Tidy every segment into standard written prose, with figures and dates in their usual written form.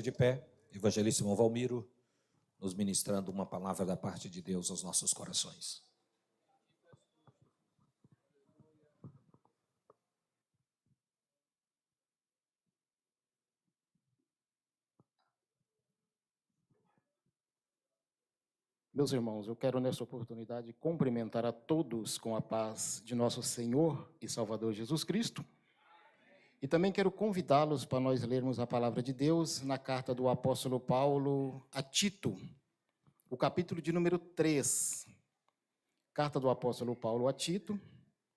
De pé, Evangelíssimo Valmiro, nos ministrando uma palavra da parte de Deus aos nossos corações. Meus irmãos, eu quero nessa oportunidade cumprimentar a todos com a paz de nosso Senhor e Salvador Jesus Cristo. E também quero convidá-los para nós lermos a palavra de Deus na carta do apóstolo Paulo a Tito, o capítulo de número 3. Carta do apóstolo Paulo a Tito,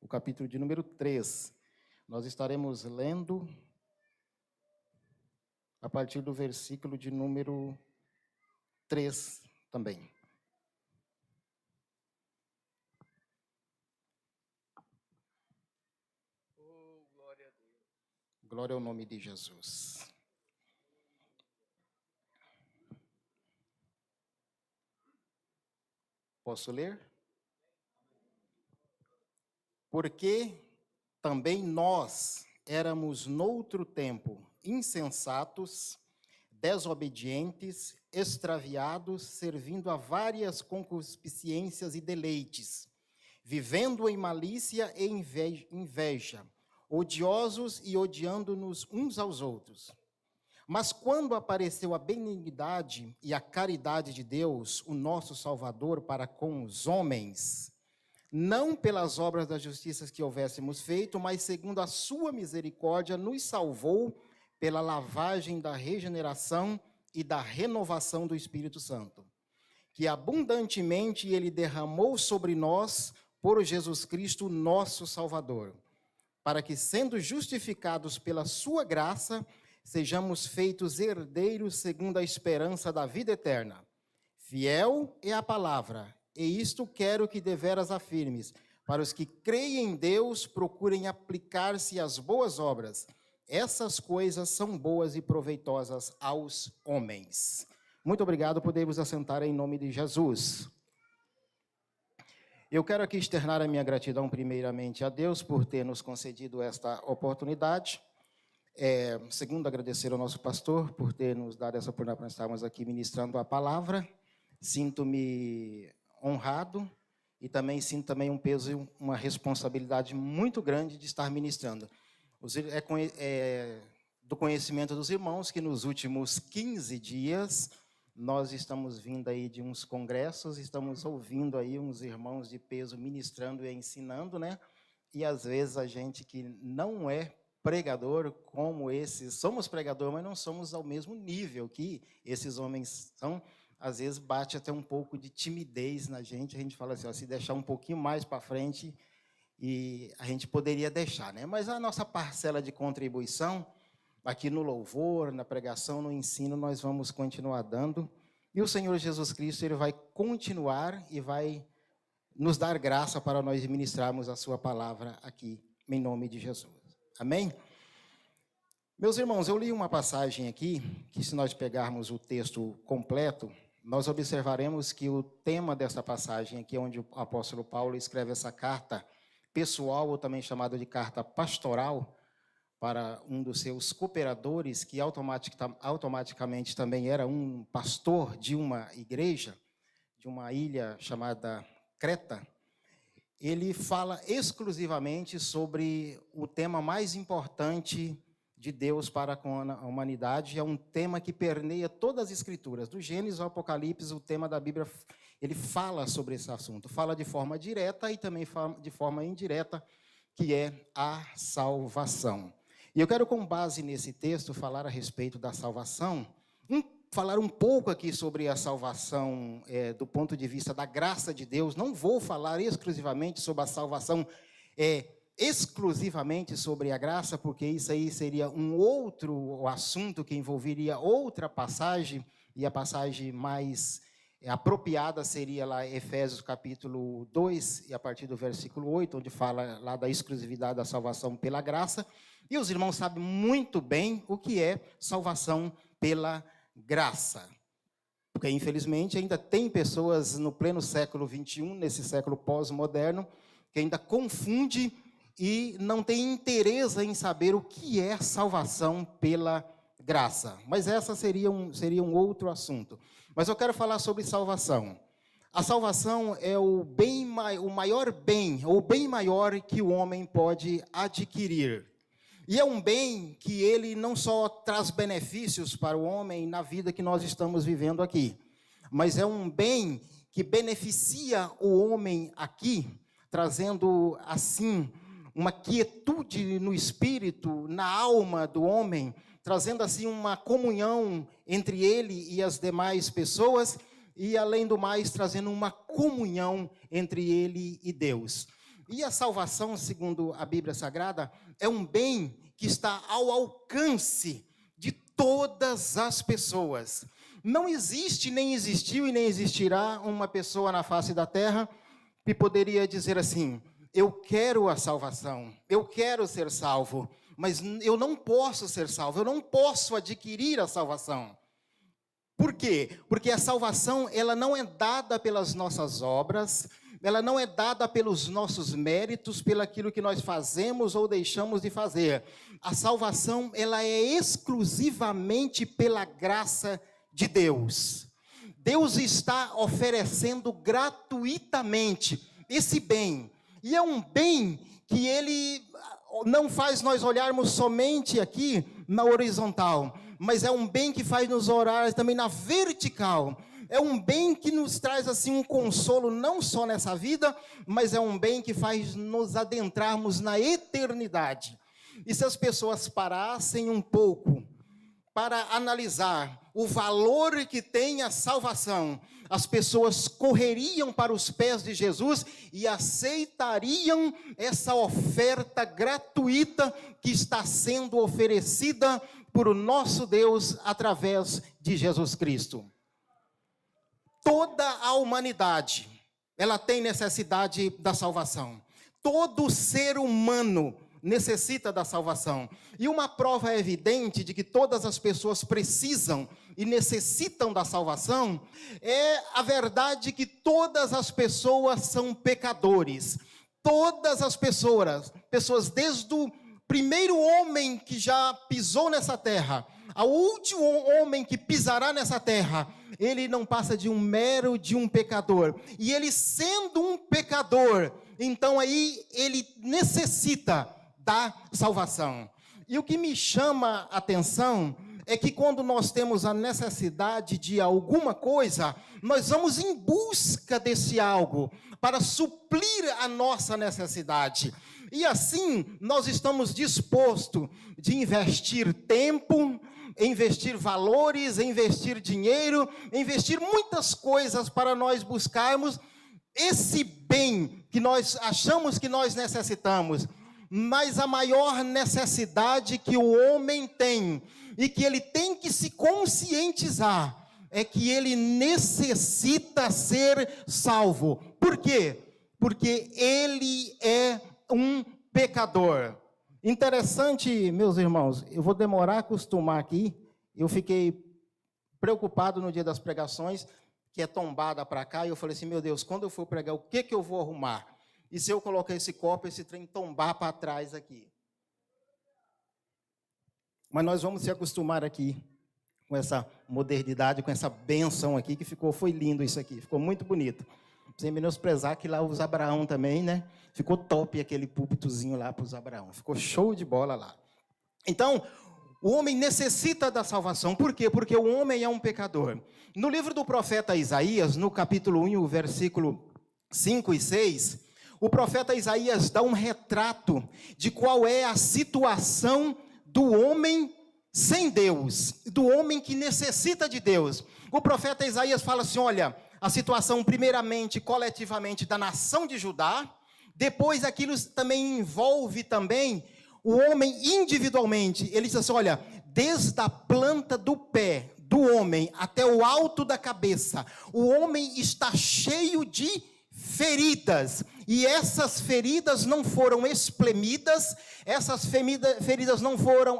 o capítulo de número 3. Nós estaremos lendo a partir do versículo de número 3 também. Glória ao nome de Jesus. Posso ler? Porque também nós éramos noutro tempo insensatos, desobedientes, extraviados, servindo a várias concupiscências e deleites, vivendo em malícia e inveja, odiosos e odiando-nos uns aos outros. Mas quando apareceu a benignidade e a caridade de Deus, o nosso Salvador, para com os homens, não pelas obras da justiça que houvéssemos feito, mas segundo a sua misericórdia, nos salvou pela lavagem da regeneração e da renovação do Espírito Santo, que abundantemente ele derramou sobre nós por Jesus Cristo, nosso Salvador, para que, sendo justificados pela sua graça, sejamos feitos herdeiros segundo a esperança da vida eterna. Fiel é a palavra, e isto quero que deveras afirmes, para os que creem em Deus, procurem aplicar-se às boas obras. Essas coisas são boas e proveitosas aos homens. Muito obrigado, podemos assentar em nome de Jesus. Eu quero aqui externar a minha gratidão primeiramente a Deus por ter nos concedido esta oportunidade. Segundo, agradecer ao nosso pastor por ter nos dado essa oportunidade para estarmos aqui ministrando a palavra. Sinto-me honrado e também sinto também um peso e uma responsabilidade muito grande de estar ministrando. Do conhecimento dos irmãos que nos últimos 15 dias nós estamos vindo aí de uns congressos, estamos ouvindo aí uns irmãos de peso ministrando e ensinando, né? E às vezes a gente que não é pregador como esses, somos pregador, mas não somos ao mesmo nível que esses homens são. Às vezes bate até um pouco de timidez na gente, a gente fala assim, ó, se deixar um pouquinho mais para frente, e a gente poderia deixar, né? Mas a nossa parcela de contribuição, aqui no louvor, na pregação, no ensino, nós vamos continuar dando, e o Senhor Jesus Cristo, ele vai continuar e vai nos dar graça para nós ministrarmos a sua palavra aqui, em nome de Jesus. Amém? Meus irmãos, eu li uma passagem aqui, que se nós pegarmos o texto completo, nós observaremos que o tema dessa passagem aqui, onde o apóstolo Paulo escreve essa carta pessoal, ou também chamada de carta pastoral, para um dos seus cooperadores, que automaticamente também era um pastor de uma igreja, de uma ilha chamada Creta. Ele fala exclusivamente sobre o tema mais importante de Deus para com a humanidade. É um tema que permeia todas as escrituras, do Gênesis ao Apocalipse. O tema da Bíblia, ele fala sobre esse assunto, fala de forma direta e também de forma indireta, que é a salvação. E eu quero, com base nesse texto, falar a respeito da salvação, falar um pouco aqui sobre a salvação do ponto de vista da graça de Deus. Não vou falar exclusivamente sobre a salvação, exclusivamente sobre a graça, porque isso aí seria um outro assunto que envolveria outra passagem, e a passagem mais apropriada seria lá Efésios capítulo 2, e a partir do versículo 8, onde fala lá da exclusividade da salvação pela graça. E os irmãos sabem muito bem o que é salvação pela graça. Porque, infelizmente, ainda tem pessoas no pleno século XXI, nesse século pós-moderno, que ainda confunde e não tem interesse em saber o que é salvação pela graça. Mas essa seria um outro assunto. Mas eu quero falar sobre salvação. A salvação é o maior bem, ou bem maior que o homem pode adquirir. E é um bem que ele não só traz benefícios para o homem na vida que nós estamos vivendo aqui, mas é um bem que beneficia o homem aqui, trazendo, assim, uma quietude no espírito, na alma do homem, trazendo, assim, uma comunhão entre ele e as demais pessoas, e, além do mais, trazendo uma comunhão entre ele e Deus. E a salvação, segundo a Bíblia Sagrada, é um bem que está ao alcance de todas as pessoas. Não existe, nem existiu e nem existirá uma pessoa na face da terra que poderia dizer assim: eu quero a salvação, eu quero ser salvo, mas eu não posso ser salvo, eu não posso adquirir a salvação. Por quê? Porque a salvação, ela não é dada pelas nossas obras, ela não é dada pelos nossos méritos, pelo aquilo que nós fazemos ou deixamos de fazer. A salvação, ela é exclusivamente pela graça de Deus. Deus está oferecendo gratuitamente esse bem. E é um bem que ele não faz nós olharmos somente aqui na horizontal, mas é um bem que faz nos orar também na vertical. É um bem que nos traz assim um consolo não só nessa vida, mas é um bem que faz nos adentrarmos na eternidade. E se as pessoas parassem um pouco para analisar o valor que tem a salvação, as pessoas correriam para os pés de Jesus e aceitariam essa oferta gratuita que está sendo oferecida por o nosso Deus através de Jesus Cristo. Toda a humanidade, ela tem necessidade da salvação. Todo ser humano necessita da salvação. E uma prova evidente de que todas as pessoas precisam e necessitam da salvação é a verdade que todas as pessoas são pecadores. Todas as pessoas desde o primeiro homem que já pisou nessa terra, ao último homem que pisará nessa terra, ele não passa de um pecador. E ele sendo um pecador, então aí ele necessita da salvação. E o que me chama a atenção é que quando nós temos a necessidade de alguma coisa, nós vamos em busca desse algo para suprir a nossa necessidade. E assim, nós estamos dispostos de investir tempo, investir valores, investir dinheiro, investir muitas coisas para nós buscarmos esse bem que nós achamos que nós necessitamos. Mas a maior necessidade que o homem tem, e que ele tem que se conscientizar, é que ele necessita ser salvo. Por quê? Porque ele é um pecador. Interessante, meus irmãos, eu vou demorar a acostumar aqui. Eu fiquei preocupado no dia das pregações, que é tombada para cá, e eu falei assim, meu Deus, quando eu for pregar, o que eu vou arrumar? E se eu colocar esse copo, esse trem tombar para trás aqui? Mas nós vamos se acostumar aqui com essa modernidade, com essa bênção aqui, que foi lindo isso aqui, ficou muito bonito. Sem menosprezar que lá os Abraão também, né? Ficou top aquele púlpitozinho lá para os Abraão, ficou show de bola lá. Então, o homem necessita da salvação. Por quê? Porque o homem é um pecador. No livro do profeta Isaías, no capítulo 1, versículo 5 e 6, o profeta Isaías dá um retrato de qual é a situação do homem sem Deus, do homem que necessita de Deus. O profeta Isaías fala assim, olha, a situação primeiramente, coletivamente, da nação de Judá, depois aquilo também envolve também o homem individualmente. Ele diz assim, olha, desde a planta do pé do homem até o alto da cabeça, o homem está cheio de feridas, e essas feridas não foram espremidas, essas feridas não foram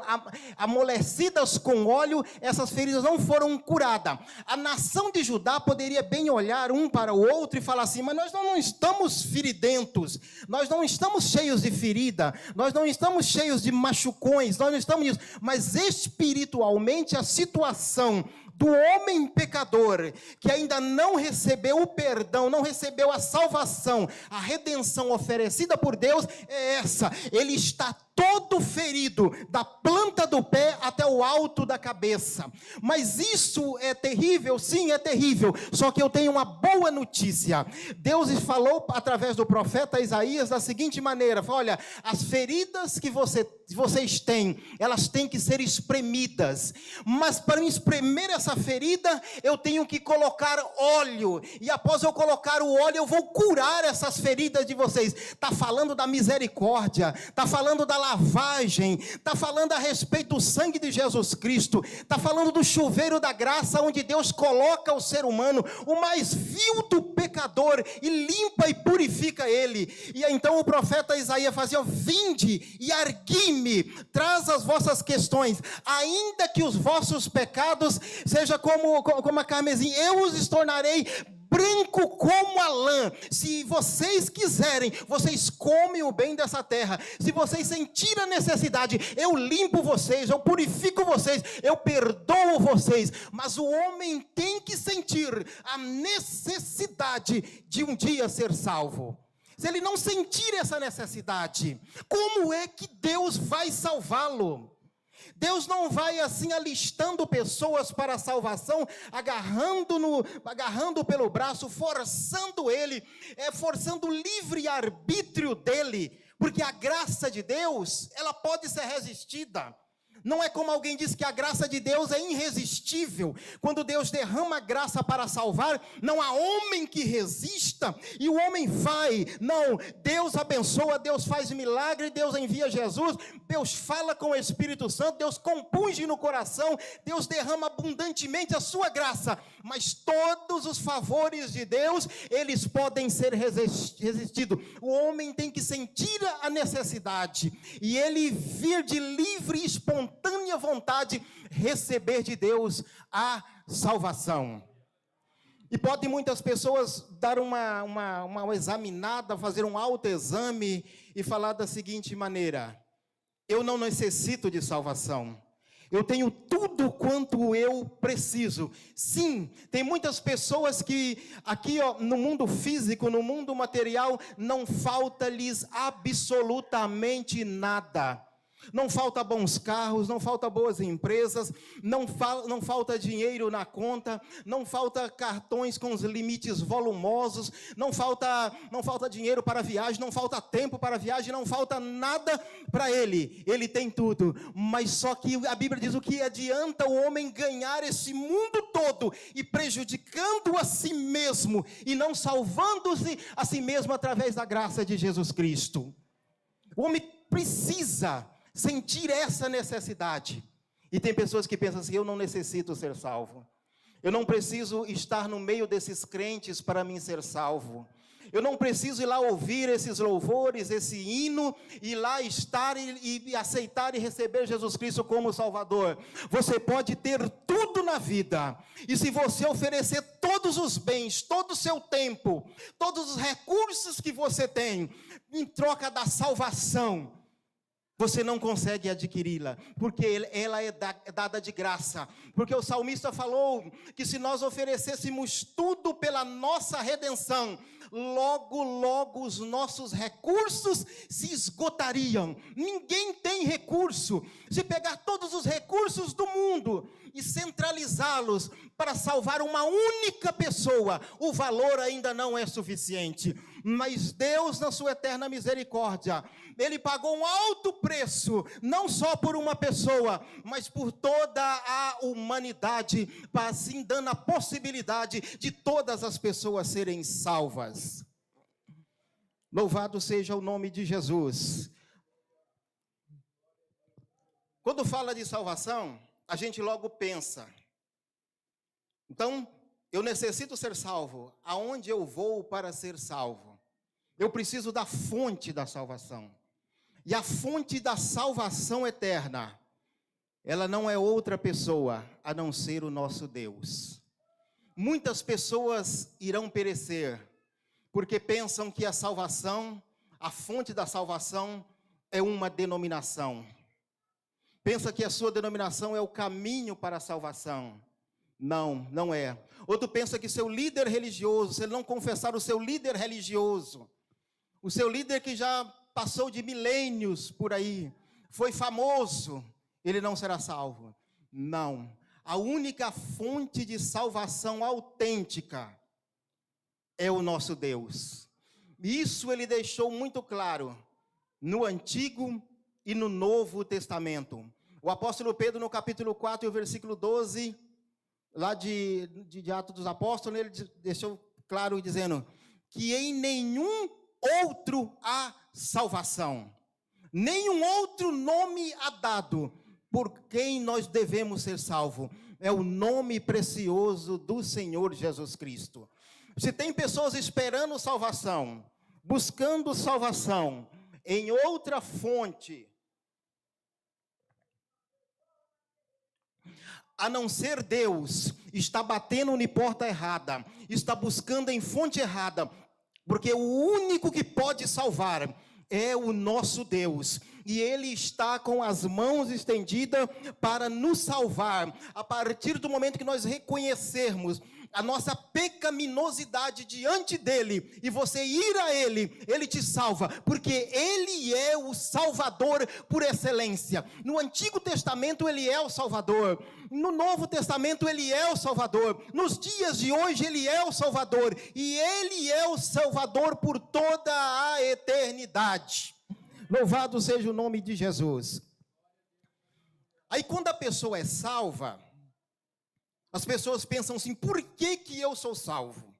amolecidas com óleo, essas feridas não foram curadas. A nação de Judá poderia bem olhar um para o outro e falar assim: mas nós não estamos feridentos, nós não estamos cheios de ferida, nós não estamos cheios de machucões, nós não estamos nisso. Mas espiritualmente a situação do homem pecador, que ainda não recebeu o perdão, não recebeu a salvação, a redenção oferecida por Deus, é essa: ele está todo ferido, da planta do pé até o alto da cabeça. Mas isso é terrível? Sim, é terrível. Só que eu tenho uma boa notícia. Deus falou através do profeta Isaías da seguinte maneira: olha, as feridas que vocês têm, elas têm que ser espremidas, mas para espremer essa ferida, eu tenho que colocar óleo, e após eu colocar o óleo, eu vou curar essas feridas de vocês. Está falando da misericórdia, está falando da lavagem, está falando a respeito do sangue de Jesus Cristo, está falando do chuveiro da graça, onde Deus coloca o ser humano, o mais vil do pecador, e limpa e purifica ele. E então o profeta Isaías fazia: vinde e argui-me, traz as vossas questões, ainda que os vossos pecados sejam como a carmesim, eu os tornarei branco como a lã. Se vocês quiserem, vocês comem o bem dessa terra. Se vocês sentirem a necessidade, eu limpo vocês, eu purifico vocês, eu perdoo vocês. Mas o homem tem que sentir a necessidade de um dia ser salvo. Se ele não sentir essa necessidade, como é que Deus vai salvá-lo? Deus não vai assim alistando pessoas para a salvação, agarrando pelo braço, forçando ele, forçando o livre-arbítrio dele, porque a graça de Deus, ela pode ser resistida. Não é como alguém diz que a graça de Deus é irresistível. Quando Deus derrama graça para salvar, não há homem que resista, e o homem vai. Não, Deus abençoa, Deus faz milagre, Deus envia Jesus, Deus fala com o Espírito Santo, Deus compunge no coração, Deus derrama abundantemente a sua graça. Mas todos os favores de Deus, eles podem ser resistidos. O homem tem que sentir a necessidade, e ele vir de livre e espontânea vontade receber de Deus a salvação. E podem muitas pessoas dar uma examinada, fazer um autoexame e falar da seguinte maneira: eu não necessito de salvação, eu tenho tudo quanto eu preciso. Sim, tem muitas pessoas que aqui no mundo físico, no mundo material, não falta-lhes absolutamente nada. Não falta bons carros, não falta boas empresas, não falta dinheiro na conta, não falta cartões com os limites volumosos, não falta dinheiro para viagem, não falta tempo para viagem, não falta nada para ele. Ele tem tudo, mas só que a Bíblia diz: o que adianta o homem ganhar esse mundo todo e prejudicando a si mesmo e não salvando-se a si mesmo através da graça de Jesus Cristo? O homem precisa sentir essa necessidade. E tem pessoas que pensam assim: eu não necessito ser salvo, eu não preciso estar no meio desses crentes para mim ser salvo, eu não preciso ir lá ouvir esses louvores, esse hino, e lá estar e aceitar e receber Jesus Cristo como Salvador. Você pode ter tudo na vida, e se você oferecer todos os bens, todo o seu tempo, todos os recursos que você tem, em troca da salvação, você não consegue adquiri-la, porque ela é dada de graça. Porque o salmista falou que se nós oferecêssemos tudo pela nossa redenção, logo, logo os nossos recursos se esgotariam. Ninguém tem recurso. Se pegar todos os recursos do mundo e centralizá-los para salvar uma única pessoa, o valor ainda não é suficiente. Mas Deus, na sua eterna misericórdia, Ele pagou um alto preço, não só por uma pessoa, mas por toda a humanidade, assim dando a possibilidade de todas as pessoas serem salvas. Louvado seja o nome de Jesus. Quando fala de salvação, a gente logo pensa. Então, eu necessito ser salvo. Aonde eu vou para ser salvo? Eu preciso da fonte da salvação. E a fonte da salvação eterna, ela não é outra pessoa a não ser o nosso Deus. Muitas pessoas irão perecer, porque pensam que a salvação, a fonte da salvação é uma denominação. Pensa que a sua denominação é o caminho para a salvação. Não, não é. Outro pensa que seu líder religioso, se ele não confessar o seu líder religioso, o seu líder que já passou de milênios por aí, foi famoso, ele não será salvo. Não. A única fonte de salvação autêntica é o nosso Deus. Isso ele deixou muito claro no Antigo e no Novo Testamento. O apóstolo Pedro, no capítulo 4, e o versículo 12, lá de Atos dos Apóstolos, ele deixou claro dizendo que em nenhum outro há salvação, nenhum outro nome há dado por quem nós devemos ser salvos. É o nome precioso do Senhor Jesus Cristo. Se tem pessoas esperando salvação, buscando salvação em outra fonte, a não ser Deus, está batendo em porta errada, está buscando em fonte errada, porque o único que pode salvar é o nosso Deus, e Ele está com as mãos estendidas para nos salvar, a partir do momento que nós reconhecermos a nossa pecaminosidade diante dEle, e você ir a Ele, Ele te salva, porque Ele é o Salvador por excelência. No Antigo Testamento Ele é o Salvador, no Novo Testamento Ele é o Salvador, nos dias de hoje Ele é o Salvador, e Ele é o Salvador por toda a eternidade. Louvado seja o nome de Jesus. Aí quando a pessoa é salva, as pessoas pensam assim, por que eu sou salvo?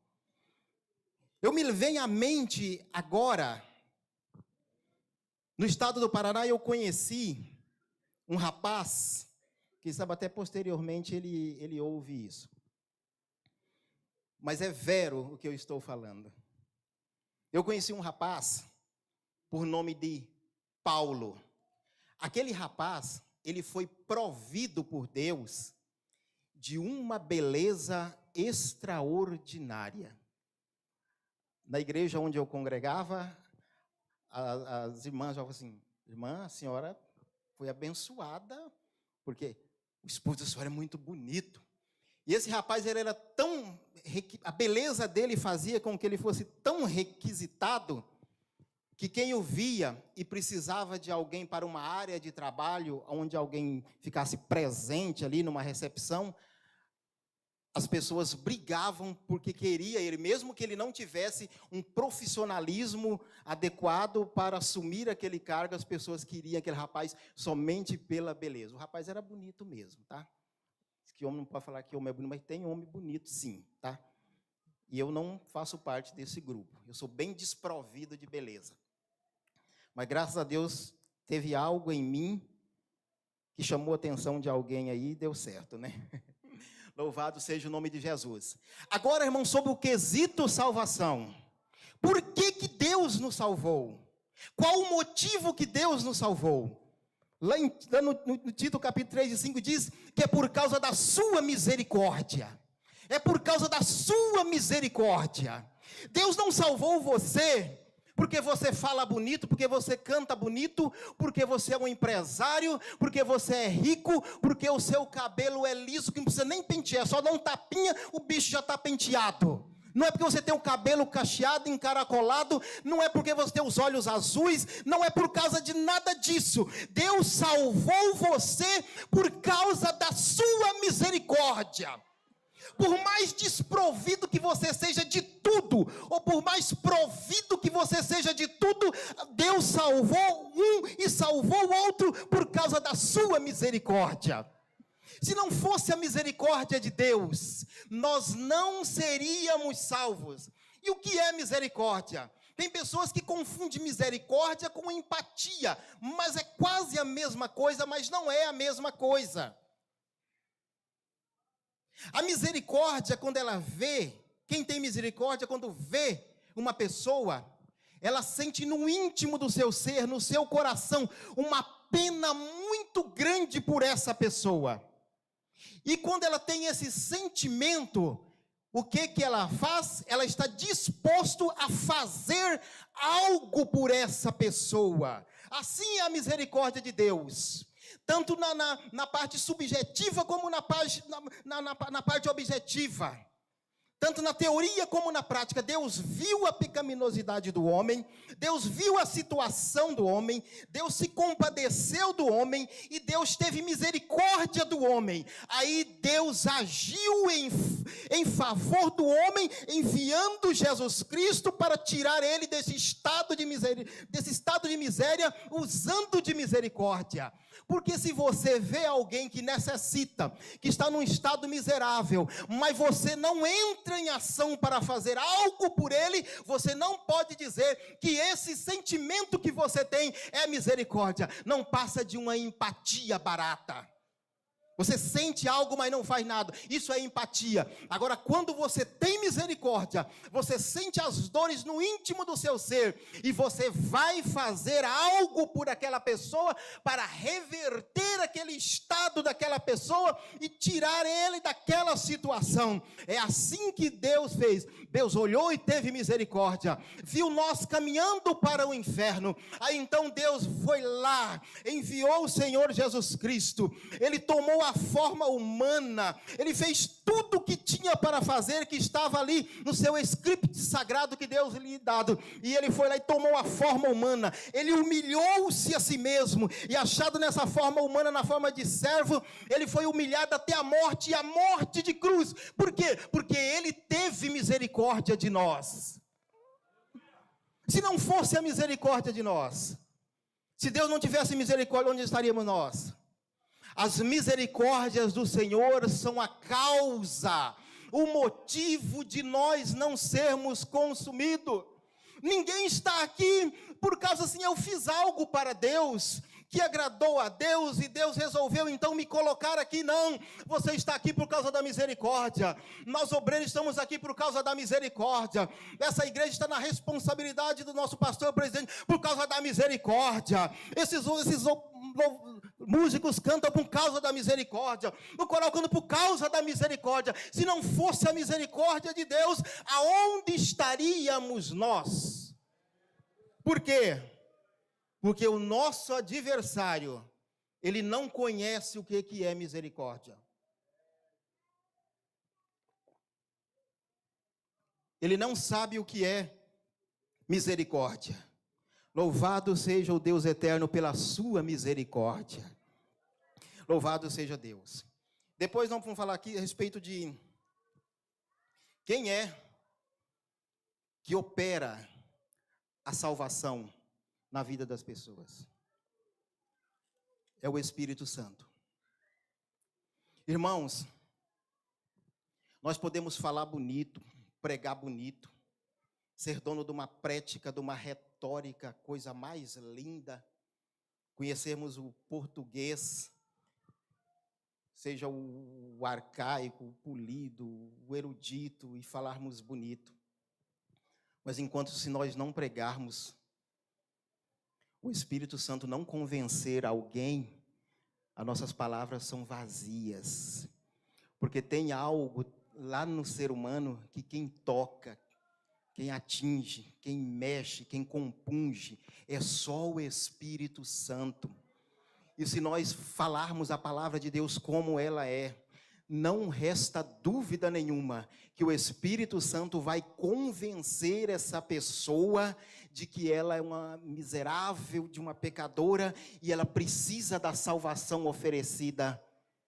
Eu me vem à mente agora, no estado do Paraná, eu conheci um rapaz, que sabe até posteriormente ele ouve isso. Mas é vero o que eu estou falando. Eu conheci um rapaz, por nome de Paulo. Aquele rapaz, ele foi provido por Deus de uma beleza extraordinária. Na igreja onde eu congregava, as irmãs falavam assim, irmã, a senhora foi abençoada, porque o esposo da senhora é muito bonito. E esse rapaz, ele era tão, a beleza dele fazia com que ele fosse tão requisitado, que quem o via e precisava de alguém para uma área de trabalho, onde alguém ficasse presente ali numa recepção, as pessoas brigavam porque queria ele, mesmo que ele não tivesse um profissionalismo adequado para assumir aquele cargo, as pessoas queriam aquele rapaz somente pela beleza. O rapaz era bonito mesmo, tá? Que homem não pode falar que homem é bonito, mas tem homem bonito sim, tá? E eu não faço parte desse grupo, eu sou bem desprovido de beleza. Mas graças a Deus teve algo em mim que chamou a atenção de alguém aí e deu certo, né? Louvado seja o nome de Jesus. Agora, irmão, sobre o quesito salvação. Por que Deus nos salvou? Qual o motivo que Deus nos salvou? Lá no Tito capítulo 3 e 5 diz que é por causa da sua misericórdia. É por causa da sua misericórdia. Deus não salvou você porque você fala bonito, porque você canta bonito, porque você é um empresário, porque você é rico, porque o seu cabelo é liso, que não precisa nem pentear, só dá um tapinha, o bicho já está penteado. Não é porque você tem o cabelo cacheado, encaracolado, não é porque você tem os olhos azuis, não é por causa de nada disso. Deus salvou você por causa da sua misericórdia. Por mais desprovido que você seja de tudo, ou por mais provido que você seja de tudo, Deus salvou um e salvou o outro por causa da sua misericórdia. Se não fosse a misericórdia de Deus, nós não seríamos salvos. E o que é misericórdia? Tem pessoas que confundem misericórdia com empatia, mas é quase a mesma coisa, mas não é a mesma coisa. A misericórdia, quando ela vê, quem tem misericórdia, quando vê uma pessoa, ela sente no íntimo do seu ser, no seu coração, uma pena muito grande por essa pessoa. E quando ela tem esse sentimento, o que ela faz? Ela está disposto a fazer algo por essa pessoa. Assim é a misericórdia de Deus. Tanto na parte subjetiva como na parte objetiva. Tanto na teoria como na prática, Deus viu a pecaminosidade do homem, Deus viu a situação do homem, Deus se compadeceu do homem e Deus teve misericórdia do homem. Aí Deus agiu em favor do homem, enviando Jesus Cristo para tirar ele desse estado de miséria, usando de misericórdia. Porque se você vê alguém que necessita, que está num estado miserável, mas você não entra em ação para fazer algo por ele, você não pode dizer que esse sentimento que você tem é misericórdia. Não passa de uma empatia barata. Você sente algo, mas não faz nada. Isso é empatia. Agora, quando você tem misericórdia, você sente as dores no íntimo do seu ser, e você vai fazer algo por aquela pessoa, para reverter aquele estado daquela pessoa, e tirar ele daquela situação. É assim que Deus fez. Deus olhou e teve misericórdia. Viu nós caminhando para o inferno. Aí então Deus foi lá, enviou o Senhor Jesus Cristo. Ele tomou a forma humana, ele fez tudo o que tinha para fazer, que estava ali no seu script sagrado que Deus lhe dado, e ele foi lá e tomou a forma humana, ele humilhou-se a si mesmo, e achado nessa forma humana, na forma de servo, ele foi humilhado até a morte, e a morte de cruz. Por quê? Porque ele teve misericórdia de nós. Se não fosse a misericórdia de nós, se Deus não tivesse misericórdia, onde estaríamos nós? As misericórdias do Senhor são a causa, o motivo de nós não sermos consumidos. Ninguém está aqui por causa assim, eu fiz algo para Deus, que agradou a Deus, e Deus resolveu então me colocar aqui. Não, você está aqui por causa da misericórdia. Nós obreiros estamos aqui por causa da misericórdia. Essa igreja está na responsabilidade do nosso pastor presidente por causa da misericórdia. Esses músicos cantam por causa da misericórdia, o coral canta por causa da misericórdia. Se não fosse a misericórdia de Deus, aonde estaríamos nós? Por quê? Porque o nosso adversário, ele não conhece o que é misericórdia. Ele não sabe o que é misericórdia. Louvado seja o Deus eterno pela sua misericórdia. Louvado seja Deus. Depois nós vamos falar aqui a respeito de quem é que opera a salvação na vida das pessoas. É o Espírito Santo. Irmãos, nós podemos falar bonito, pregar bonito, ser dono de uma prática, de uma retórica, coisa mais linda, conhecermos o português, seja o arcaico, o polido, o erudito, e falarmos bonito. Mas enquanto se nós não pregarmos, o Espírito Santo não convencer alguém, as nossas palavras são vazias. Porque tem algo lá no ser humano que quem toca, quem atinge, quem mexe, quem compunge, é só o Espírito Santo. E se nós falarmos a palavra de Deus como ela é, não resta dúvida nenhuma que o Espírito Santo vai convencer essa pessoa de que ela é uma miserável, de uma pecadora, e ela precisa da salvação oferecida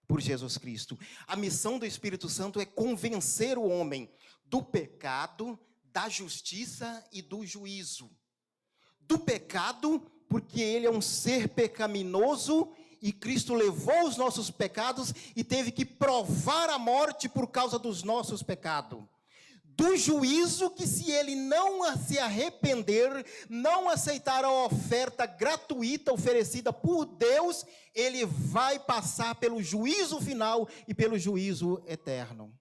por Jesus Cristo. A missão do Espírito Santo é convencer o homem do pecado, da justiça e do juízo. Do pecado, porque ele é um ser pecaminoso, e Cristo levou os nossos pecados e teve que provar a morte por causa dos nossos pecados. do juízo, que se ele não se arrepender, não aceitar a oferta gratuita oferecida por Deus, ele vai passar pelo juízo final e pelo juízo eterno.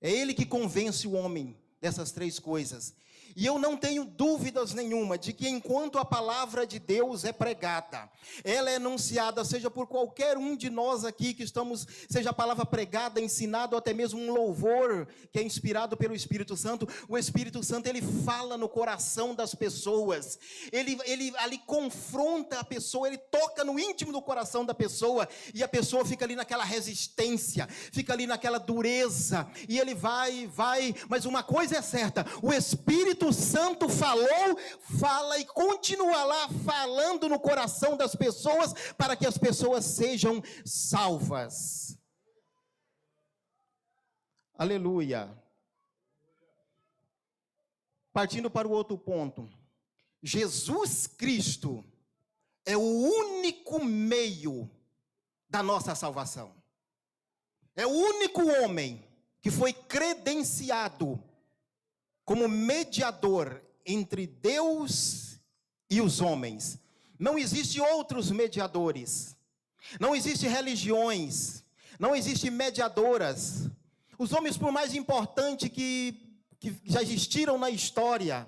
É ele que convence o homem dessas três coisas. E eu não tenho dúvidas nenhuma de que enquanto a palavra de Deus é pregada, ela é anunciada, seja por qualquer um de nós aqui que estamos, seja a palavra pregada, ensinada, ou até mesmo um louvor que é inspirado pelo Espírito Santo, o Espírito Santo, ele fala no coração das pessoas, ele ali confronta a pessoa, ele toca no íntimo do coração da pessoa, e a pessoa fica ali naquela resistência, fica ali naquela dureza, e ele vai, mas uma coisa é certa, o Espírito Santo fala e continua lá falando no coração das pessoas, para que as pessoas sejam salvas. Aleluia. Partindo para o outro ponto, Jesus Cristo é o único meio da nossa salvação. É o único homem que foi credenciado como mediador entre Deus e os homens. Não existem outros mediadores, não existem religiões, não existem mediadoras. Os homens, por mais importante que já existiram na história,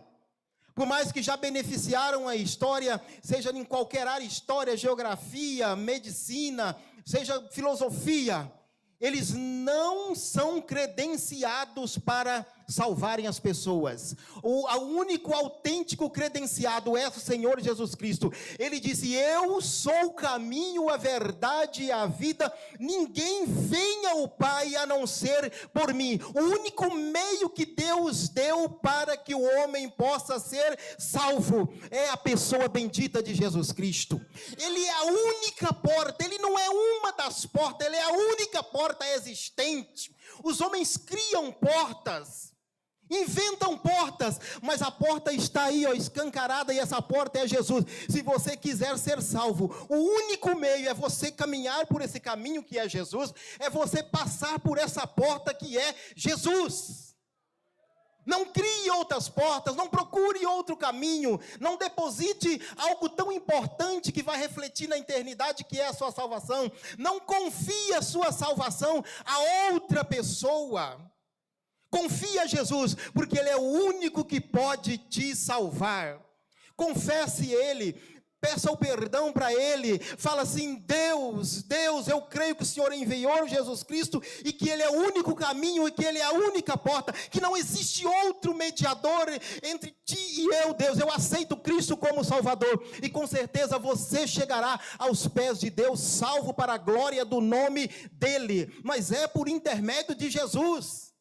por mais que já beneficiaram a história, seja em qualquer área, história, geografia, medicina, seja filosofia, eles não são credenciados para salvarem as pessoas. O único autêntico credenciado é o Senhor Jesus Cristo. Ele disse: eu sou o caminho, a verdade e a vida, ninguém vem ao Pai a não ser por mim. O único meio que Deus deu para que o homem possa ser salvo é a pessoa bendita de Jesus Cristo. Ele é a única porta, ele não é uma das portas, ele é a única porta existente. Os homens criam portas, inventam portas, mas a porta está aí, escancarada, e essa porta é Jesus. Se você quiser ser salvo, o único meio é você caminhar por esse caminho que é Jesus, é você passar por essa porta que é Jesus. Não crie outras portas, não procure outro caminho, não deposite algo tão importante que vai refletir na eternidade, que é a sua salvação. Não confie a sua salvação a outra pessoa. Confie a Jesus, porque Ele é o único que pode te salvar. Confesse Ele, peça o perdão para Ele, fala assim: Deus, eu creio que o Senhor enviou Jesus Cristo, e que Ele é o único caminho, e que Ele é a única porta, que não existe outro mediador entre ti e eu, Deus. Eu aceito Cristo como Salvador, e com certeza você chegará aos pés de Deus, salvo para a glória do nome dEle, mas é por intermédio de Jesus.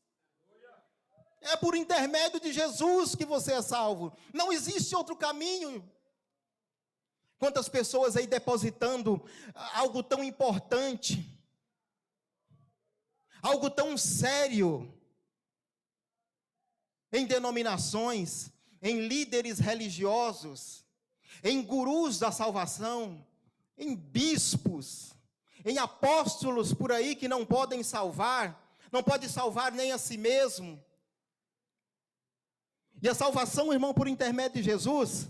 É por intermédio de Jesus que você é salvo. Não existe outro caminho. Quantas pessoas aí depositando algo tão importante, algo tão sério, em denominações, em líderes religiosos, em gurus da salvação, em bispos, em apóstolos por aí que não podem salvar, não pode salvar nem a si mesmo. E a salvação, irmão, por intermédio de Jesus,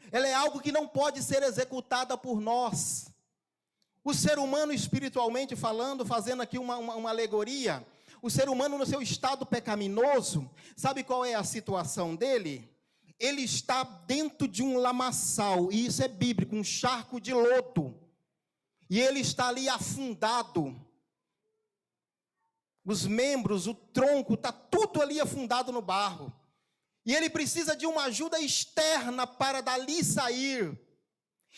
ela é algo que não pode ser executada por nós. O ser humano, espiritualmente falando, fazendo aqui uma alegoria, o ser humano no seu estado pecaminoso, sabe qual é a situação dele? Ele está dentro de um lamaçal, e isso é bíblico, um charco de lodo, e ele está ali afundado. Os membros, o tronco, está tudo ali afundado no barro. E ele precisa de uma ajuda externa para dali sair.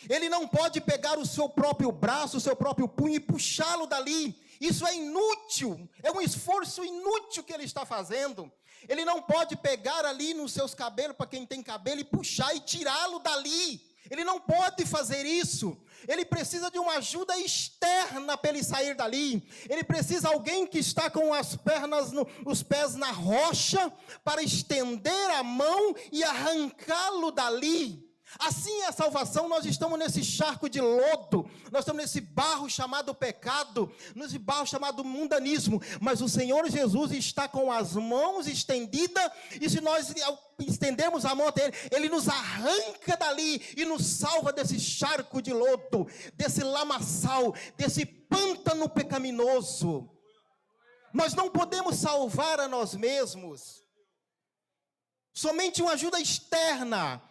Ele não pode pegar o seu próprio braço, o seu próprio punho e puxá-lo dali. Isso é inútil, é um esforço inútil que ele está fazendo. Ele não pode pegar ali nos seus cabelos, para quem tem cabelo, e puxar e tirá-lo dali. Ele não pode fazer isso. Ele precisa de uma ajuda externa para ele sair dali. Ele precisa de alguém que está com as pernas, os pés na rocha, para estender a mão e arrancá-lo dali. Assim é a salvação. Nós estamos nesse charco de lodo, nós estamos nesse barro chamado pecado, nesse barro chamado mundanismo, mas o Senhor Jesus está com as mãos estendidas, e se nós estendermos a mão até Ele, Ele nos arranca dali e nos salva desse charco de lodo, desse lamaçal, desse pântano pecaminoso. Nós não podemos salvar a nós mesmos, somente uma ajuda externa.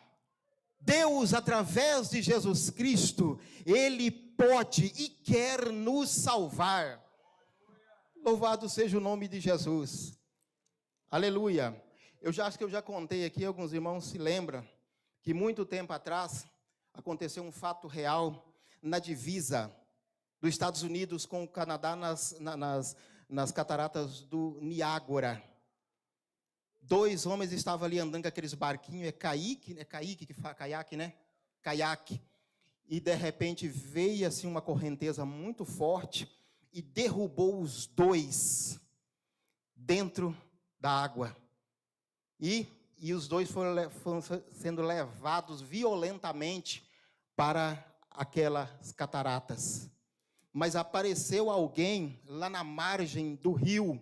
Deus, através de Jesus Cristo, Ele pode e quer nos salvar. Louvado seja o nome de Jesus. Aleluia. Acho que eu já contei aqui, alguns irmãos se lembram, que muito tempo atrás, aconteceu um fato real na divisa dos Estados Unidos com o Canadá, nas cataratas do Niágara. 2 homens estavam ali andando com aqueles barquinhos, caiaque, e de repente veio assim uma correnteza muito forte e derrubou os 2 dentro da água. E os 2 foram sendo levados violentamente para aquelas cataratas. Mas apareceu alguém lá na margem do rio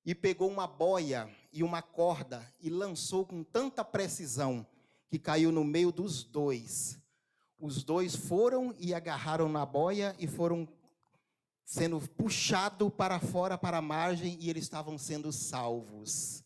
e pegou uma boia e uma corda e lançou com tanta precisão que caiu no meio dos 2. Os 2 foram e agarraram na boia e foram sendo puxados para fora, para a margem, e eles estavam sendo salvos.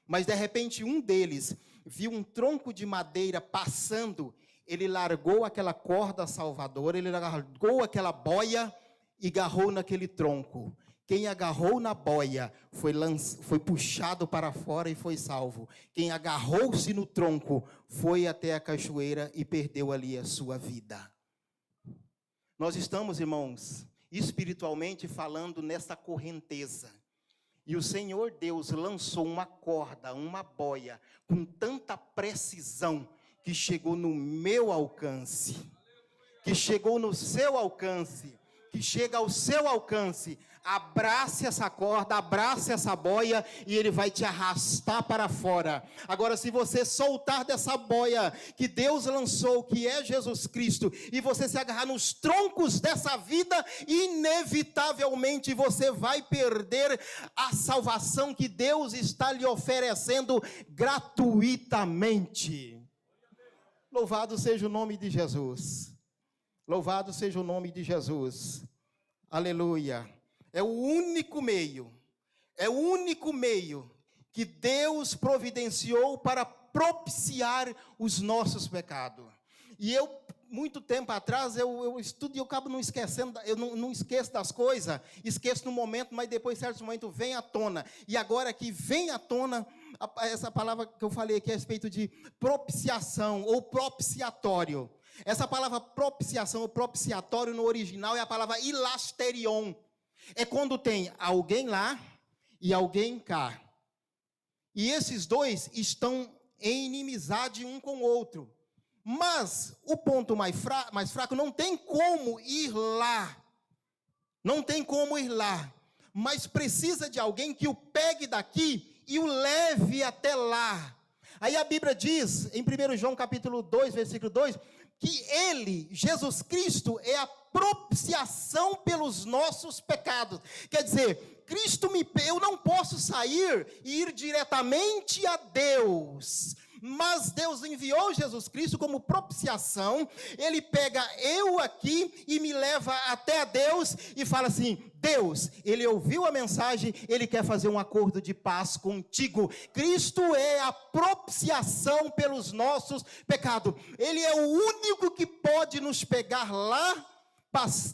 Mas, de repente, um deles viu um tronco de madeira passando, ele largou aquela corda salvadora, ele largou aquela boia e agarrou naquele tronco. Quem agarrou na boia foi puxado para fora e foi salvo. Quem agarrou-se no tronco foi até a cachoeira e perdeu ali a sua vida. Nós estamos, irmãos, espiritualmente falando nessa correnteza. E o Senhor Deus lançou uma corda, uma boia, com tanta precisão, que chegou no meu alcance, que chegou no seu alcance, que chega ao seu alcance. Abrace essa corda, abrace essa boia, e Ele vai te arrastar para fora. Agora, se você soltar dessa boia que Deus lançou, que é Jesus Cristo, e você se agarrar nos troncos dessa vida, inevitavelmente você vai perder a salvação que Deus está lhe oferecendo gratuitamente. Louvado seja o nome de Jesus. Louvado seja o nome de Jesus. Aleluia. É o único meio que Deus providenciou para propiciar os nossos pecados. E muito tempo atrás, eu estudo e eu acabo não esquecendo, eu não esqueço das coisas, esqueço no momento, mas depois, em certos momentos, vem à tona. E agora que vem à tona, essa palavra que eu falei aqui a respeito de propiciação ou propiciatório. Essa palavra propiciação ou propiciatório no original é a palavra hilasterion. É quando tem alguém lá e alguém cá. E esses 2 estão em inimizade um com o outro. Mas o ponto mais fraco não tem como ir lá. Não tem como ir lá. Mas precisa de alguém que o pegue daqui e o leve até lá. Aí a Bíblia diz, em 1 João capítulo 2, versículo 2, que Ele, Jesus Cristo, é a propiciação pelos nossos pecados. Quer dizer, eu não posso sair e ir diretamente a Deus, mas Deus enviou Jesus Cristo como propiciação. Ele pega eu aqui e me leva até a Deus e fala assim: Deus, Ele ouviu a mensagem, Ele quer fazer um acordo de paz contigo. Cristo é a propiciação pelos nossos pecados. Ele é o único que pode nos pegar lá,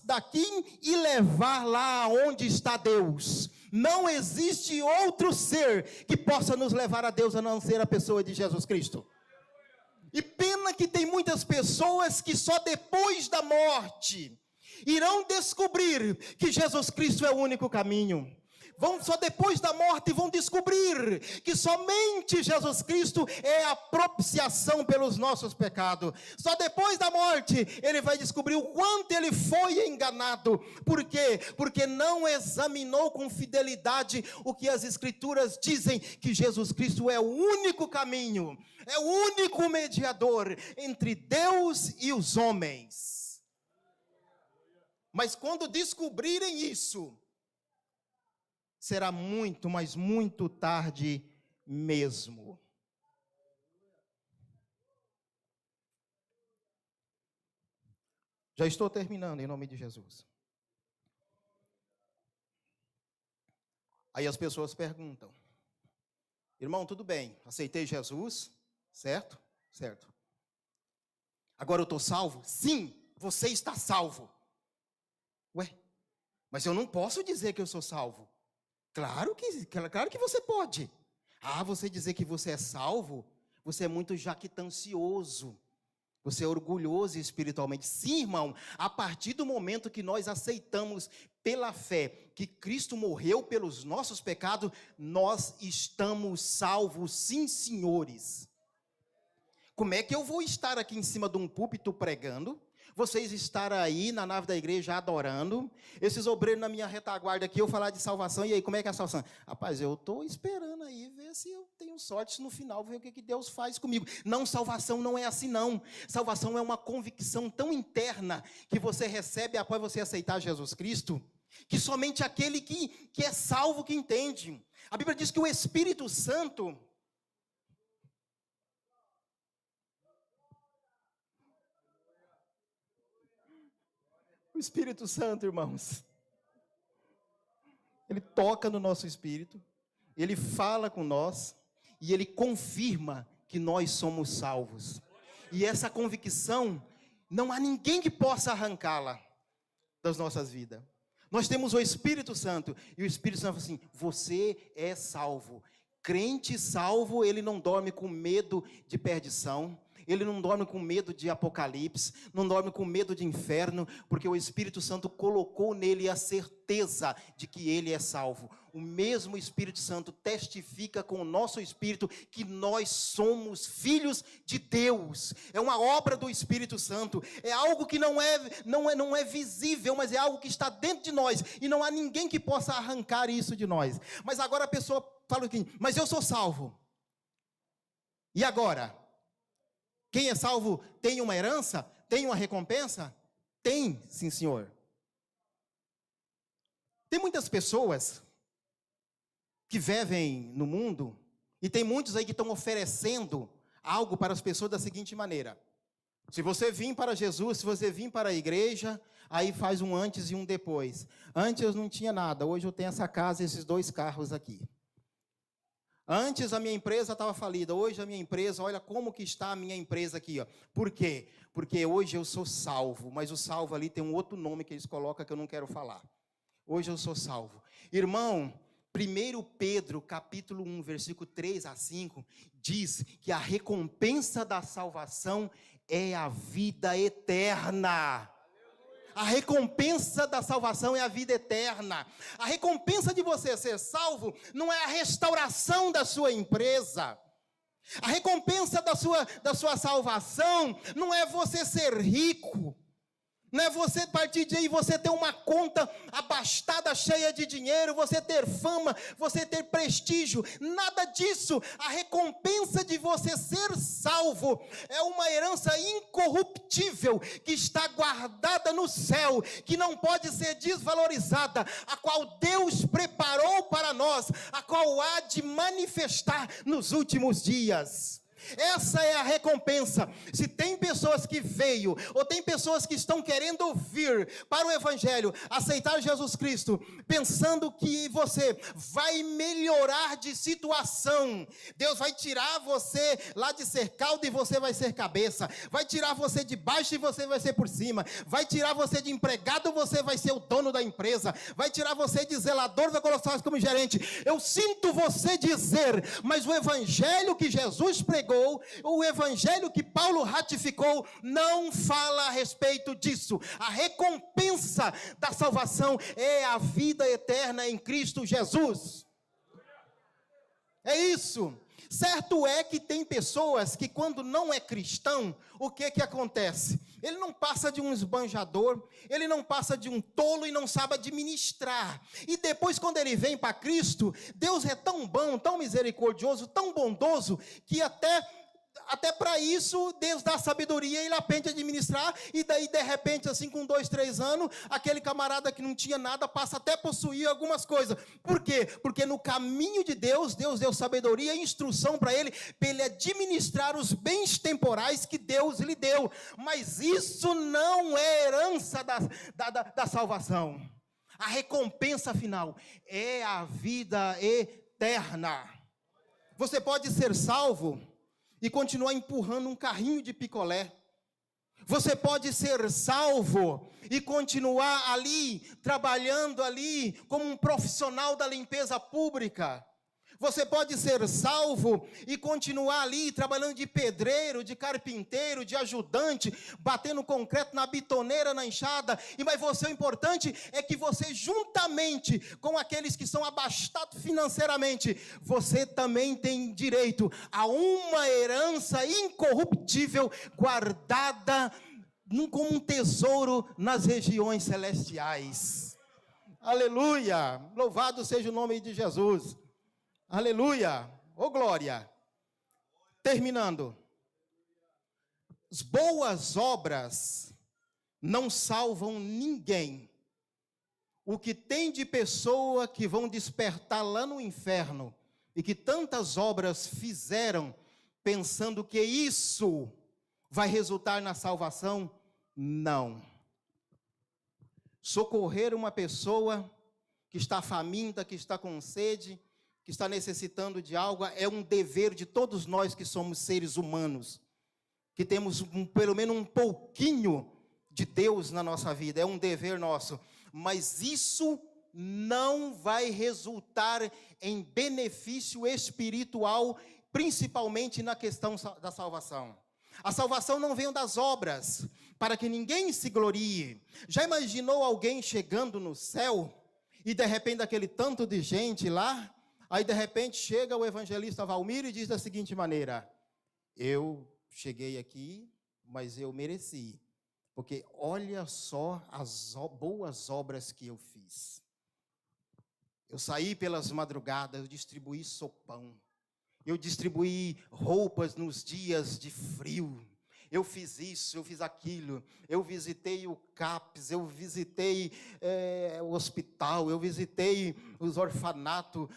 daqui, e levar lá onde está Deus. Não existe outro ser que possa nos levar a Deus a não ser a pessoa de Jesus Cristo. E pena que tem muitas pessoas que só depois da morte irão descobrir que Jesus Cristo é o único caminho. Só depois da morte vão descobrir que somente Jesus Cristo é a propiciação pelos nossos pecados. Só depois da morte ele vai descobrir o quanto ele foi enganado. Por quê? Porque não examinou com fidelidade o que as Escrituras dizem, que Jesus Cristo é o único caminho, é o único mediador entre Deus e os homens. Mas quando descobrirem isso, será muito, mas muito tarde mesmo. Já estou terminando, em nome de Jesus. Aí as pessoas perguntam: irmão, tudo bem, aceitei Jesus, certo? Certo. Agora eu estou salvo? Sim, você está salvo. Ué, mas eu não posso dizer que eu sou salvo. Claro que você pode. Você dizer que você é salvo, você é muito jactancioso, você é orgulhoso espiritualmente. Sim, irmão, a partir do momento que nós aceitamos pela fé que Cristo morreu pelos nossos pecados, nós estamos salvos, sim, senhores. Como é que eu vou estar aqui em cima de um púlpito pregando, vocês estarem aí na nave da igreja adorando, esses obreiros na minha retaguarda aqui, eu falar de salvação, e aí, como é que é a salvação? Rapaz, eu estou esperando aí, ver se eu tenho sorte no final, ver o que Deus faz comigo. Não, salvação não é assim não. Salvação é uma convicção tão interna, que você recebe após você aceitar Jesus Cristo, que somente aquele que é salvo que entende. A Bíblia diz que o Espírito Santo... O Espírito Santo, irmãos, ele toca no nosso espírito, ele fala com nós e ele confirma que nós somos salvos. E essa convicção, não há ninguém que possa arrancá-la das nossas vidas. Nós temos o Espírito Santo e o Espírito Santo fala assim: você é salvo. Crente salvo, ele não dorme com medo de perdição. Ele não dorme com medo de apocalipse, não dorme com medo de inferno, porque o Espírito Santo colocou nele a certeza de que ele é salvo. O mesmo Espírito Santo testifica com o nosso espírito que nós somos filhos de Deus. É uma obra do Espírito Santo, é algo que não é visível, mas é algo que está dentro de nós, e não há ninguém que possa arrancar isso de nós. Mas agora a pessoa fala assim: mas eu sou salvo. E agora? Quem é salvo tem uma herança? Tem uma recompensa? Tem, sim, senhor. Tem muitas pessoas que vivem no mundo, e tem muitos aí que estão oferecendo algo para as pessoas da seguinte maneira: se você vir para Jesus, se você vir para a igreja, aí faz um antes e um depois. Antes eu não tinha nada, hoje eu tenho essa casa e esses 2 carros aqui. Antes a minha empresa estava falida, hoje a minha empresa, olha como que está a minha empresa aqui, ó. Por quê? Porque hoje eu sou salvo, mas o salvo ali tem um outro nome que eles colocam que eu não quero falar. Hoje eu sou salvo. Irmão, 1 Pedro, capítulo 1, versículo 3 a 5, diz que a recompensa da salvação é a vida eterna. A recompensa da salvação é a vida eterna. A recompensa de você ser salvo não é a restauração da sua empresa. A recompensa da sua salvação não é você ser rico. Não é você partir de aí, você ter uma conta abastada, cheia de dinheiro, você ter fama, você ter prestígio, nada disso. A recompensa de você ser salvo é uma herança incorruptível, que está guardada no céu, que não pode ser desvalorizada, a qual Deus preparou para nós, a qual há de manifestar nos últimos dias. Essa é a recompensa. Se tem pessoas que veio, ou tem pessoas que estão querendo vir para o Evangelho, aceitar Jesus Cristo, pensando que você vai melhorar de situação, Deus vai tirar você lá de ser cauda e você vai ser cabeça, vai tirar você de baixo e você vai ser por cima, vai tirar você de empregado e você vai ser o dono da empresa, vai tirar você de zelador, vai colocar como gerente. Eu sinto você dizer, mas o Evangelho que Jesus pregou pregou, o evangelho que Paulo ratificou, não fala a respeito disso. A recompensa da salvação é a vida eterna em Cristo Jesus. É isso. Certo é que tem pessoas que, quando não é cristão, o que acontece? Ele não passa de um esbanjador, ele não passa de um tolo e não sabe administrar. E depois, quando ele vem para Cristo, Deus é tão bom, tão misericordioso, tão bondoso, que até para isso, Deus dá sabedoria, ele aprende a administrar, e daí, de repente, assim, com 2, 3 anos, aquele camarada que não tinha nada, passa até a possuir algumas coisas. Por quê? Porque no caminho de Deus, Deus deu sabedoria e instrução para ele administrar os bens temporais que Deus lhe deu. Mas isso não é herança da salvação. A recompensa final é a vida eterna. Você pode ser salvo e continuar empurrando um carrinho de picolé. Você pode ser salvo e continuar ali, trabalhando ali, como um profissional da limpeza pública. Você pode ser salvo e continuar ali, trabalhando de pedreiro, de carpinteiro, de ajudante, batendo concreto na bitoneira, na enxada. Mas o importante é que você, juntamente com aqueles que são abastados financeiramente, você também tem direito a uma herança incorruptível, guardada como um tesouro nas regiões celestiais. Aleluia! Louvado seja o nome de Jesus. Aleluia, ô glória. Terminando. As boas obras não salvam ninguém. O que tem de pessoa que vão despertar lá no inferno, e que tantas obras fizeram, pensando que isso vai resultar na salvação, não. Socorrer uma pessoa que está faminta, que está com sede, que está necessitando de algo, é um dever de todos nós que somos seres humanos, que temos pelo menos um pouquinho de Deus na nossa vida, é um dever nosso, mas isso não vai resultar em benefício espiritual, principalmente na questão da salvação. A salvação não vem das obras, para que ninguém se glorie. Já imaginou alguém chegando no céu, e de repente aquele tanto de gente lá, aí, de repente, chega o evangelista Valmir e diz da seguinte maneira: eu cheguei aqui, mas eu mereci, porque olha só as boas obras que eu fiz. Eu saí pelas madrugadas, eu distribuí sopão, eu distribuí roupas nos dias de frio, eu fiz isso, eu fiz aquilo, eu visitei o CAPS, eu visitei o hospital, eu visitei os orfanatos,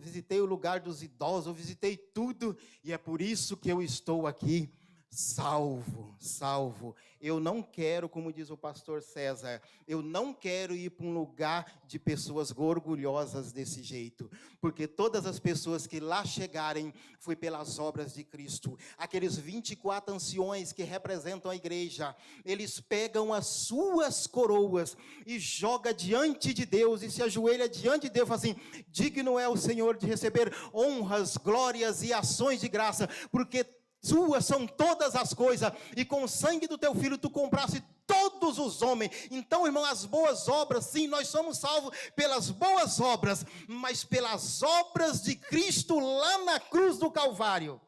visitei o lugar dos idosos, eu visitei tudo, e é por isso que eu estou aqui, salvo. Eu não quero, como diz o pastor César, eu não quero ir para um lugar de pessoas orgulhosas desse jeito, porque todas as pessoas que lá chegarem foi pelas obras de Cristo. Aqueles 24 anciões que representam a igreja, eles pegam as suas coroas e jogam diante de Deus e se ajoelham diante de Deus e falam assim: digno é o Senhor de receber honras, glórias e ações de graça, porque suas são todas as coisas, e com o sangue do teu filho tu compraste todos os homens. Então, irmão, as boas obras, sim, nós somos salvos pelas boas obras, mas pelas obras de Cristo lá na cruz do Calvário.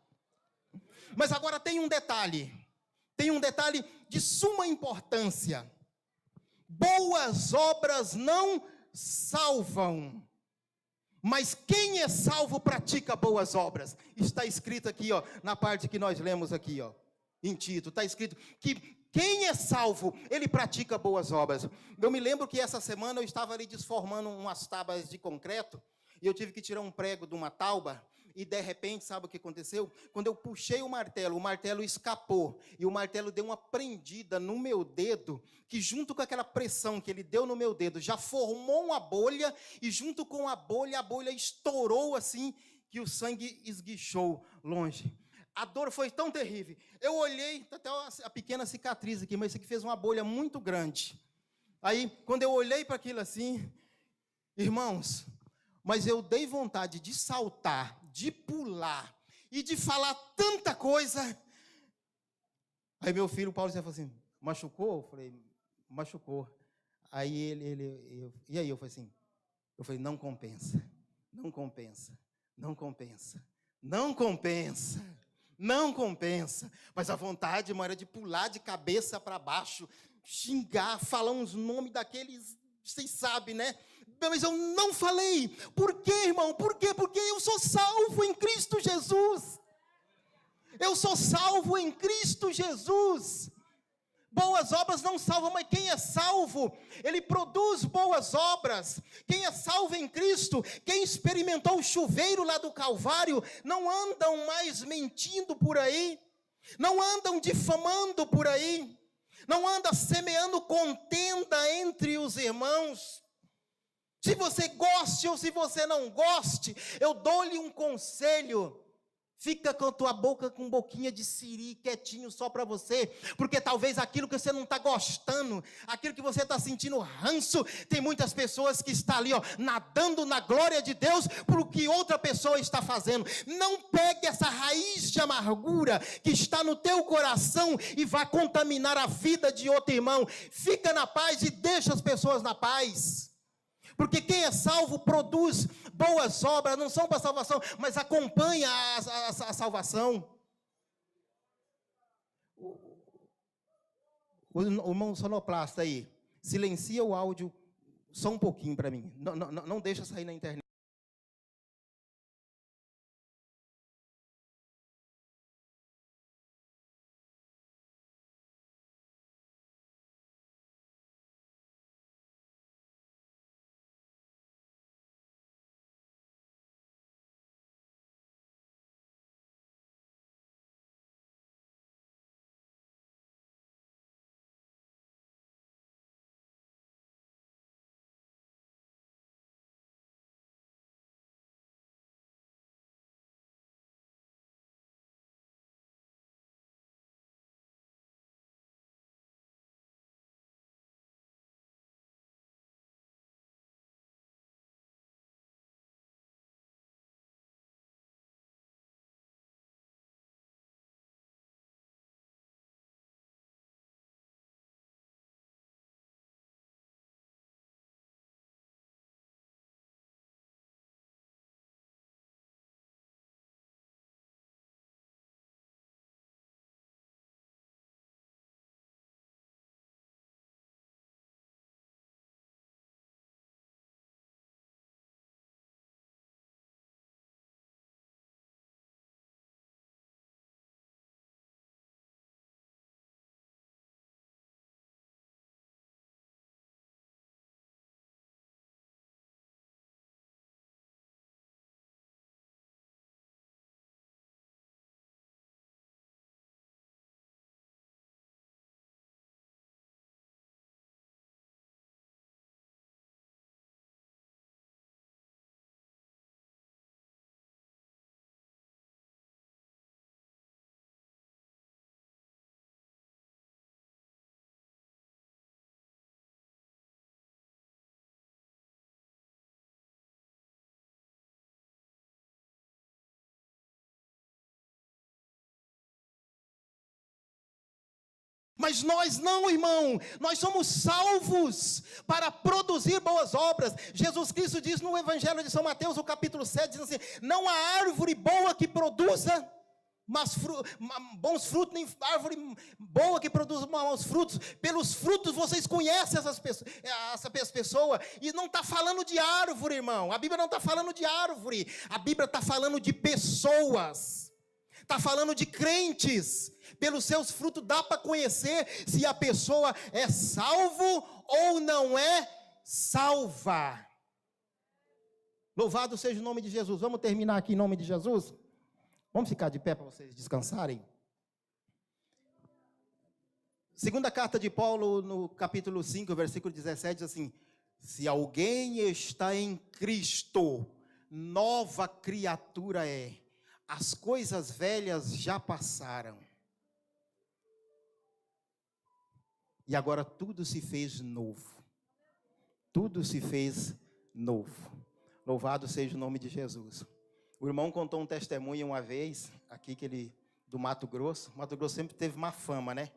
Mas agora tem um detalhe de suma importância: boas obras não salvam, mas quem é salvo pratica boas obras. Está escrito aqui, ó, na parte que nós lemos aqui, ó, em Tito, está escrito que quem é salvo, ele pratica boas obras. Eu me lembro que essa semana eu estava ali desformando umas tábuas de concreto, e eu tive que tirar um prego de uma tauba, e de repente, sabe o que aconteceu? Quando eu puxei o martelo escapou, e o martelo deu uma prendida no meu dedo, que junto com aquela pressão que ele deu no meu dedo, já formou uma bolha, e junto com a bolha estourou assim, que o sangue esguichou longe. A dor foi tão terrível. Eu olhei, até a pequena cicatriz aqui, mas isso aqui fez uma bolha muito grande. Aí, quando eu olhei para aquilo assim, irmãos, mas eu dei vontade de saltar, de pular e de falar tanta coisa. Aí meu filho, Paulo, falou assim, machucou? Eu falei, machucou. Aí e aí eu falei assim, não compensa, não compensa, não compensa, não compensa, não compensa. Mas a vontade, irmão, era de pular de cabeça para baixo, xingar, falar uns nomes daqueles, vocês sabem, né? Mas eu não falei. Por quê, irmão? Por quê? Porque eu sou salvo em Cristo Jesus. Eu sou salvo em Cristo Jesus. Boas obras não salvam, mas quem é salvo, ele produz boas obras. Quem é salvo em Cristo, quem experimentou o chuveiro lá do Calvário, não andam mais mentindo por aí, não andam difamando por aí, não andam semeando contenda entre os irmãos. Se você goste ou se você não goste, eu dou-lhe um conselho. Fica com a tua boca com boquinha de siri, quietinho só para você, porque talvez aquilo que você não está gostando, aquilo que você está sentindo ranço, tem muitas pessoas que estão ali, nadando na glória de Deus, por o que outra pessoa está fazendo. Não pegue essa raiz de amargura que está no teu coração e vá contaminar a vida de outro irmão. Fica na paz e deixa as pessoas na paz. Porque quem é salvo produz boas obras, não são para salvação, mas acompanha a salvação. O irmão sonoplasta aí, silencia o áudio só um pouquinho para mim, não deixa sair na internet. Mas nós não, irmão, nós somos salvos para produzir boas obras. Jesus Cristo diz no Evangelho de São Mateus, o capítulo 7, diz assim, não há árvore boa que produza bons frutos, nem árvore boa que produza maus frutos. Pelos frutos vocês conhecem essa pessoa. E não está falando de árvore, irmão. A Bíblia não está falando de árvore. A Bíblia está falando de pessoas. Está falando de crentes. Pelos seus frutos dá para conhecer se a pessoa é salvo ou não é salva. Louvado seja o nome de Jesus. Vamos terminar aqui em nome de Jesus? Vamos ficar de pé para vocês descansarem? Segunda carta de Paulo, no capítulo 5, versículo 17, diz assim, se alguém está em Cristo, nova criatura é. As coisas velhas já passaram. E agora tudo se fez novo. Tudo se fez novo. Louvado seja o nome de Jesus. O irmão contou um testemunho uma vez, aqui que ele, do Mato Grosso. O Mato Grosso sempre teve má fama, né?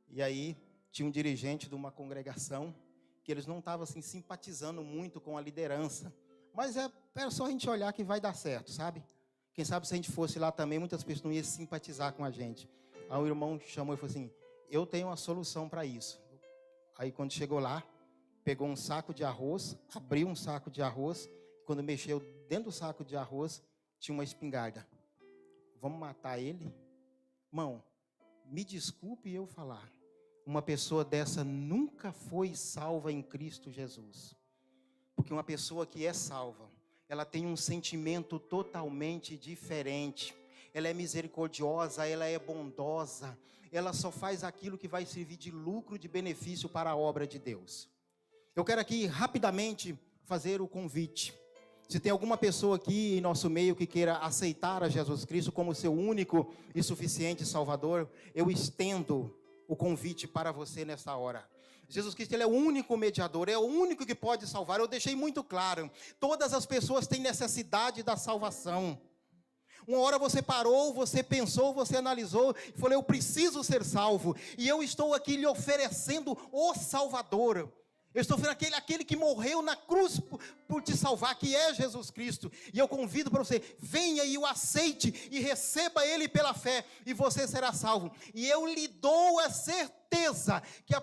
E aí tinha um dirigente de uma congregação que eles não estavam assim simpatizando muito com a liderança. Mas era só a gente olhar que vai dar certo, sabe? Quem sabe se a gente fosse lá também, muitas pessoas não iam simpatizar com a gente. Aí o irmão chamou e falou assim, eu tenho uma solução para isso. Aí quando chegou lá, pegou um saco de arroz, abriu um saco de arroz, quando mexeu dentro do saco de arroz, tinha uma espingarda. Vamos matar ele? Irmão, me desculpe eu falar, uma pessoa dessa nunca foi salva em Cristo Jesus. Porque uma pessoa que é salva, ela tem um sentimento totalmente diferente. Ela é misericordiosa, ela é bondosa, ela só faz aquilo que vai servir de lucro, de benefício para a obra de Deus. Eu quero aqui rapidamente fazer o convite. Se tem alguma pessoa aqui em nosso meio que queira aceitar a Jesus Cristo como seu único e suficiente Salvador, eu estendo o convite para você nessa hora. Jesus Cristo, ele é o único mediador, é o único que pode salvar. Eu deixei muito claro, todas as pessoas têm necessidade da salvação. Uma hora você parou, você pensou, você analisou e falou, eu preciso ser salvo. E eu estou aqui lhe oferecendo o Salvador. Eu estou oferecendo aquele que morreu na cruz por te salvar, que é Jesus Cristo. E eu convido para você, venha e o aceite e receba ele pela fé e você será salvo. E eu lhe dou a certeza que a